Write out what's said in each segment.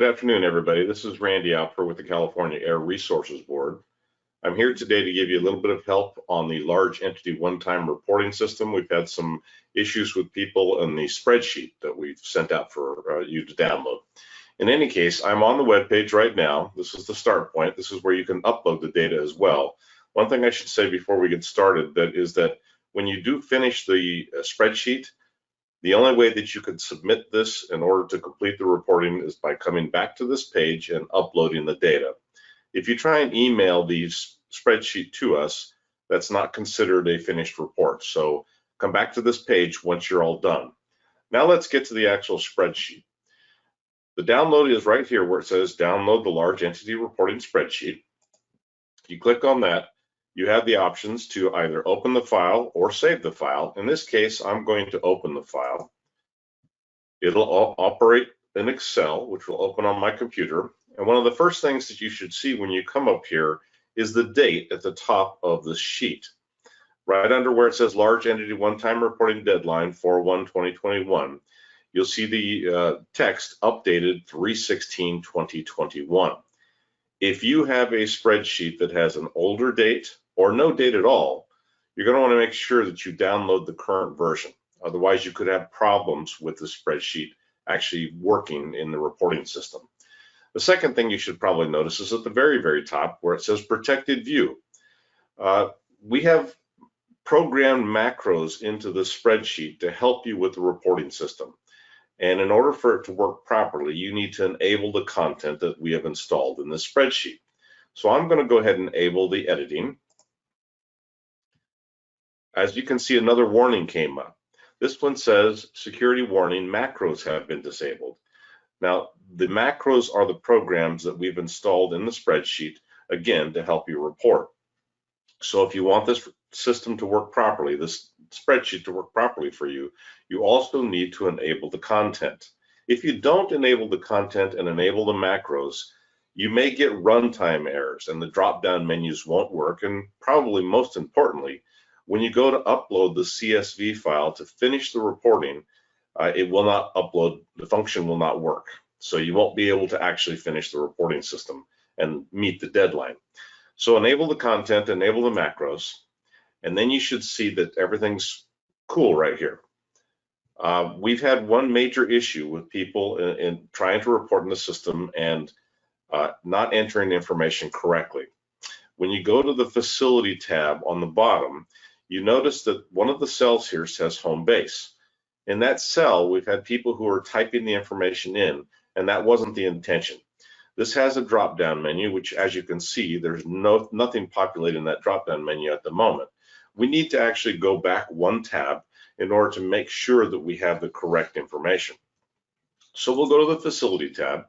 Good afternoon, everybody. This is Randy Alper with the California Air Resources Board. I'm here today to give you a little bit of help on the large entity one-time reporting system. We've had some issues with people in the spreadsheet that we've sent out for you to download. In any case, I'm on the web page right now. This is the start point. This is where you can upload the data as well. One thing I should say before we get started is that when you do finish the spreadsheet, the only way that you could submit this in order to complete the reporting is by coming back to this page and uploading the data. If you try and email the spreadsheet to us, that's not considered a finished report. So come back to this page once you're all done. Now let's get to the actual spreadsheet. The download is right here where it says download the large entity reporting spreadsheet. You click on that. You have the options to either open the file or save the file. In this case, I'm going to open the file. It'll operate in Excel, which will open on my computer. And one of the first things that you should see when you come up here is the date at the top of the sheet. Right under where it says large entity one-time reporting deadline 4/1/2021, you'll see the text updated 3/16/2021. If you have a spreadsheet that has an older date or no date at all, you're going to want to make sure that you download the current version. Otherwise, you could have problems with the spreadsheet actually working in the reporting system. The second thing you should probably notice is at the very, very top where it says protected view. We have programmed macros into the spreadsheet to help you with the reporting system. And in order for it to work properly, you need to enable the content that we have installed in this spreadsheet. So I'm going to go ahead and enable the editing. As you can see, another warning came up. This one says security warning, macros have been disabled. Now, the macros are the programs that we've installed in the spreadsheet, again, to help you report. So if you want this system to work properly, this spreadsheet to work properly for you, you also need to enable the content. If you don't enable the content and enable the macros, you may get runtime errors and the drop-down menus won't work. And probably most importantly, when you go to upload the CSV file to finish the reporting, it will not upload, the function will not work. So you won't be able to actually finish the reporting system and meet the deadline. So enable the content, enable the macros, and then you should see that everything's cool right here. We've had one major issue with people in trying to report in the system and not entering information correctly. When you go to the facility tab on the bottom, you notice that one of the cells here says home base. In that cell, we've had people who are typing the information in, and that wasn't the intention. This has a drop-down menu, which, as you can see, there's nothing populated in that drop-down menu at the moment. We need to actually go back one tab in order to make sure that we have the correct information. So we'll go to the facility tab,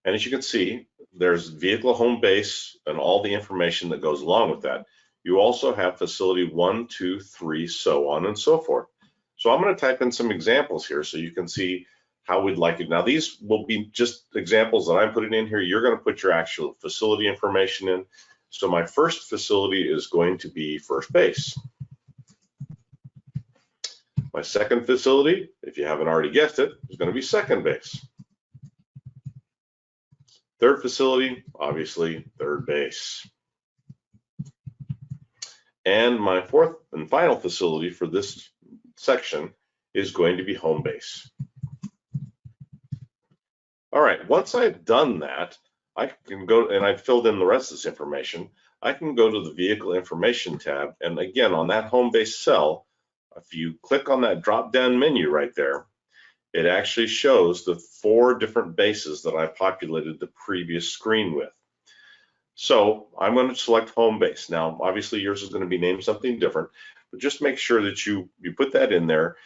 and as you can see, there's vehicle home base and all the information that goes along with that. You also have facility 1, 2, 3, so on and so forth. So I'm going to type in some examples here so you can see how we'd like it. Now, these will be just examples that I'm putting in here. You're going to put your actual facility information in. So my first facility is going to be first base. My second facility, if you haven't already guessed it, is going to be second base. Third facility, obviously, third base. And my fourth and final facility for this section is going to be home base. All right, once I've done that, I can go, and I've filled in the rest of this information, I can go to the vehicle information tab, and again, on that home base cell, if you click on that drop-down menu right there, it actually shows the 4 different bases that I populated the previous screen with. So I'm going to select home base. Now, obviously yours is going to be named something different, but just make sure that you put that in there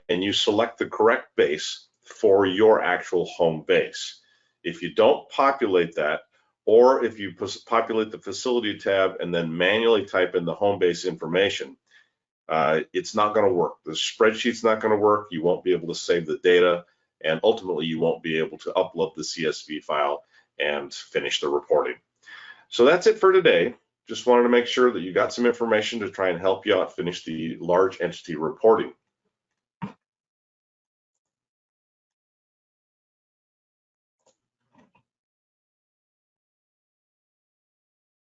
and you select the correct base for your actual home base. If you don't populate that, or if you populate the facility tab and then manually type in the home base information, it's not going to work. The spreadsheet's not going to work. You won't be able to save the data, and ultimately you won't be able to upload the CSV file and finish the reporting. So that's it for today. Just wanted to make sure that you got some information to try and help you out finish the large entity reporting.